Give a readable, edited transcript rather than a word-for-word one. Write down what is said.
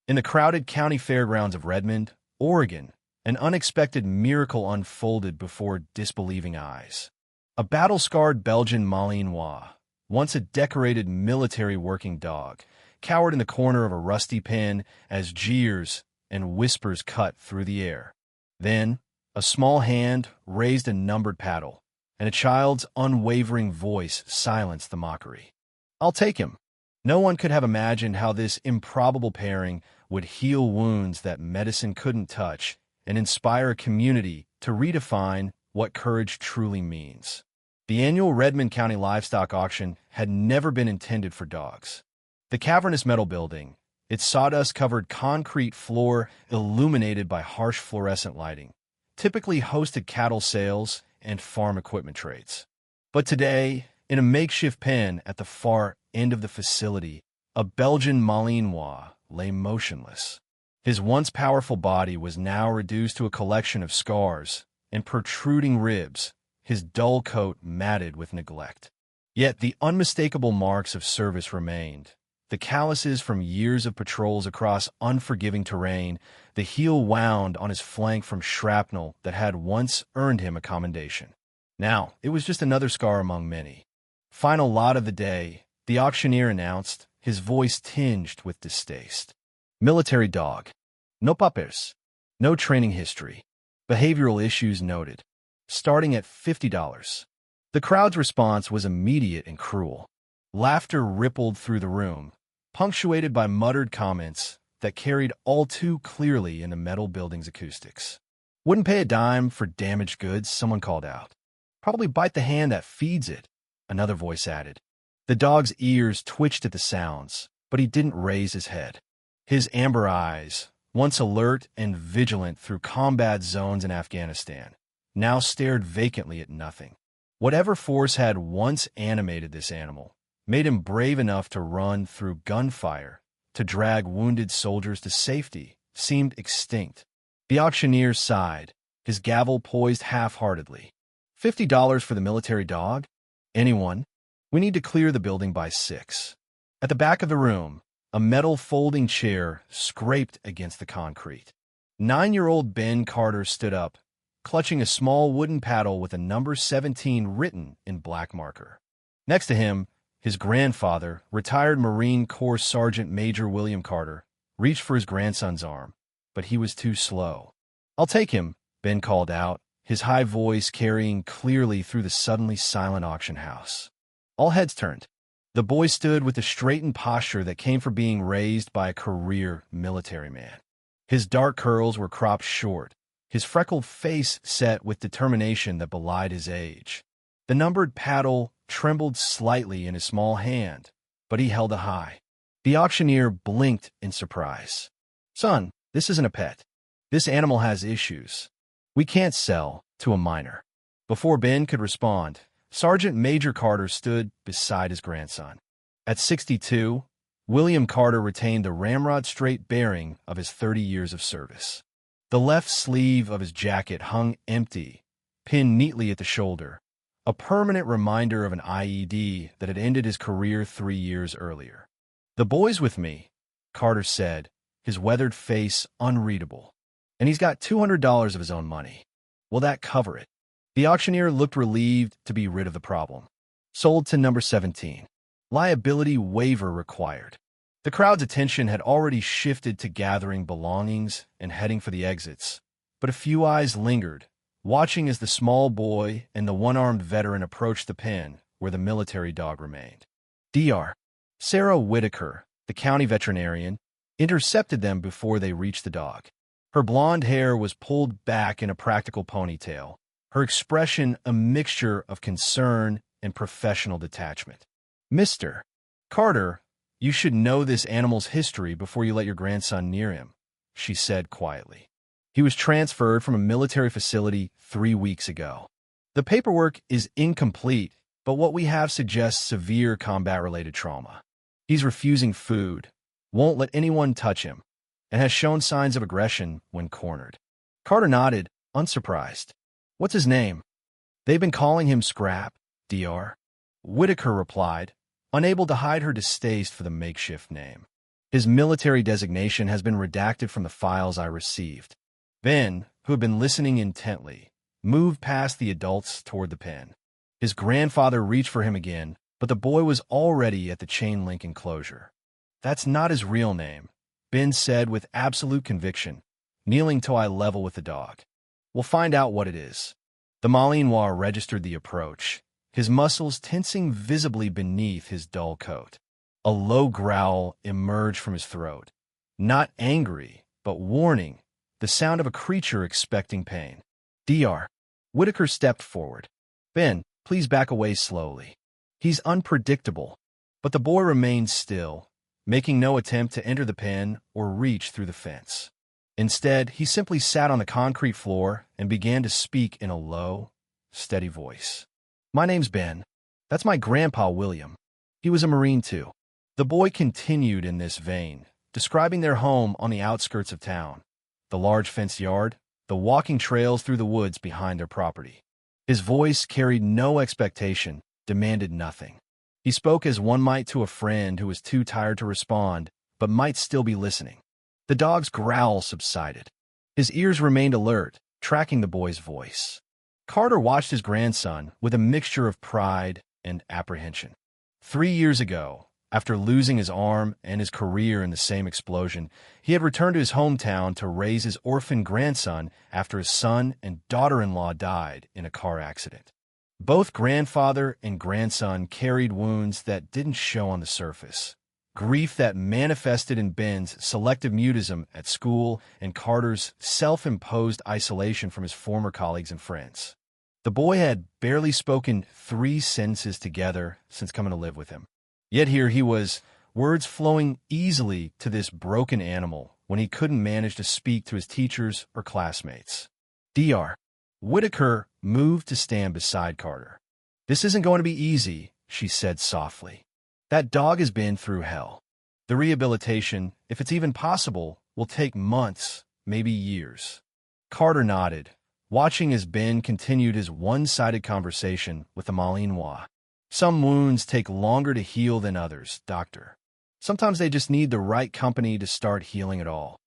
In the crowded county fairgrounds of Redmond, Oregon, an unexpected miracle unfolded before disbelieving eyes. A battle-scarred Belgian Malinois, once a decorated military working dog, cowered in the corner of a rusty pen as jeers and whispers cut through the air. Then, a small hand raised a numbered paddle, and a child's unwavering voice silenced the mockery. "I'll take him." No one could have imagined how this improbable pairing would heal wounds that medicine couldn't touch and inspire a community to redefine what courage truly means. The annual Redmond County Livestock Auction had never been intended for dogs. The cavernous metal building, its sawdust-covered concrete floor illuminated by harsh fluorescent lighting, typically hosted cattle sales and farm equipment trades. But today, in a makeshift pen at the far end of the facility, a Belgian Malinois lay motionless. His once powerful body was now reduced to a collection of scars and protruding ribs, his dull coat matted with neglect. Yet the unmistakable marks of service remained. The calluses from years of patrols across unforgiving terrain, the heel wound on his flank from shrapnel that had once earned him a commendation. Now, it was just another scar among many. Final lot of the day, the auctioneer announced, his voice tinged with distaste. Military dog. No papiers. No training history. Behavioral issues noted. Starting at $50. The crowd's response was immediate and cruel. Laughter rippled through the room, punctuated by muttered comments that carried all too clearly in the metal building's acoustics. "Wouldn't pay a dime for damaged goods," someone called out. "Probably bite the hand that feeds it," another voice added. The dog's ears twitched at the sounds, but he didn't raise his head. His amber eyes, once alert and vigilant through combat zones in Afghanistan, now stared vacantly at nothing. Whatever force had once animated this animal made him brave enough to run through gunfire, to drag wounded soldiers to safety, seemed extinct. The auctioneer sighed, his gavel poised half-heartedly. $50 for the military dog? Anyone? We need to clear the building by 6. At the back of the room, a metal folding chair scraped against the concrete. 9-year-old Ben Carter stood up, clutching a small wooden paddle with a number 17 written in black marker. Next to him, his grandfather, retired Marine Corps Sergeant Major William Carter, reached for his grandson's arm, but he was too slow. "I'll take him," Ben called out, his high voice carrying clearly through the suddenly silent auction house. All heads turned. The boy stood with the straightened posture that came from being raised by a career military man. His dark curls were cropped short, his freckled face set with determination that belied his age. The numbered paddle trembled slightly in his small hand, but he held it high. The auctioneer blinked in surprise. "Son, this isn't a pet. This animal has issues. We can't sell to a minor." Before Ben could respond, Sergeant Major Carter stood beside his grandson. At 62, William Carter retained the ramrod-straight bearing of his 30 years of service. The left sleeve of his jacket hung empty, pinned neatly at the shoulder, a permanent reminder of an IED that had ended his career 3 years earlier. "The boy's with me," Carter said, his weathered face unreadable. "And he's got $200 of his own money. Will that cover it?" The auctioneer looked relieved to be rid of the problem. "Sold to number 17. Liability waiver required." The crowd's attention had already shifted to gathering belongings and heading for the exits, but a few eyes lingered, watching as the small boy and the one-armed veteran approached the pen where the military dog remained. Dr. Sarah Whitaker, the county veterinarian, intercepted them before they reached the dog. Her blonde hair was pulled back in a practical ponytail, her expression a mixture of concern and professional detachment. "Mr. Carter, you should know this animal's history before you let your grandson near him," she said quietly. "He was transferred from a military facility 3 weeks ago. The paperwork is incomplete, but what we have suggests severe combat-related trauma. He's refusing food, won't let anyone touch him, and has shown signs of aggression when cornered." Carter nodded, unsurprised. "What's his name?" "They've been calling him Scrap, Dr." Whitaker replied, unable to hide her distaste for the makeshift name. His military designation has been redacted from the files I received. Ben, who had been listening intently, moved past the adults toward the pen. His grandfather reached for him again, but the boy was already at the chain-link enclosure. "That's not his real name," Ben said with absolute conviction, kneeling to eye level with the dog. "We'll find out what it is." The Malinois registered the approach, his muscles tensing visibly beneath his dull coat. A low growl emerged from his throat. Not angry, but warning, the sound of a creature expecting pain. "Dr." Whitaker stepped forward. "Ben, please back away slowly. He's unpredictable." But the boy remained still, making no attempt to enter the pen or reach through the fence. Instead, he simply sat on the concrete floor and began to speak in a low, steady voice. "My name's Ben. That's my grandpa, William. He was a Marine, too." The boy continued in this vein, describing their home on the outskirts of town, the large fenced yard, the walking trails through the woods behind their property. His voice carried no expectation, demanded nothing. He spoke as one might to a friend who was too tired to respond, but might still be listening. The dog's growl subsided. His ears remained alert, tracking the boy's voice. Carter watched his grandson with a mixture of pride and apprehension. 3 years ago, after losing his arm and his career in the same explosion, he had returned to his hometown to raise his orphan grandson after his son and daughter-in-law died in a car accident. Both grandfather and grandson carried wounds that didn't show on the surface. Grief that manifested in Ben's selective mutism at school and Carter's self-imposed isolation from his former colleagues and friends. The boy had barely spoken 3 sentences together since coming to live with him. Yet here he was, words flowing easily to this broken animal when he couldn't manage to speak to his teachers or classmates. "Dr." Whitaker moved to stand beside Carter. "This isn't going to be easy," she said softly. "That dog has been through hell. The rehabilitation, if it's even possible, will take months, maybe years." Carter nodded, watching as Ben continued his one-sided conversation with the Malinois. "Some wounds take longer to heal than others, Doctor. Sometimes they just need the right company to start healing it all."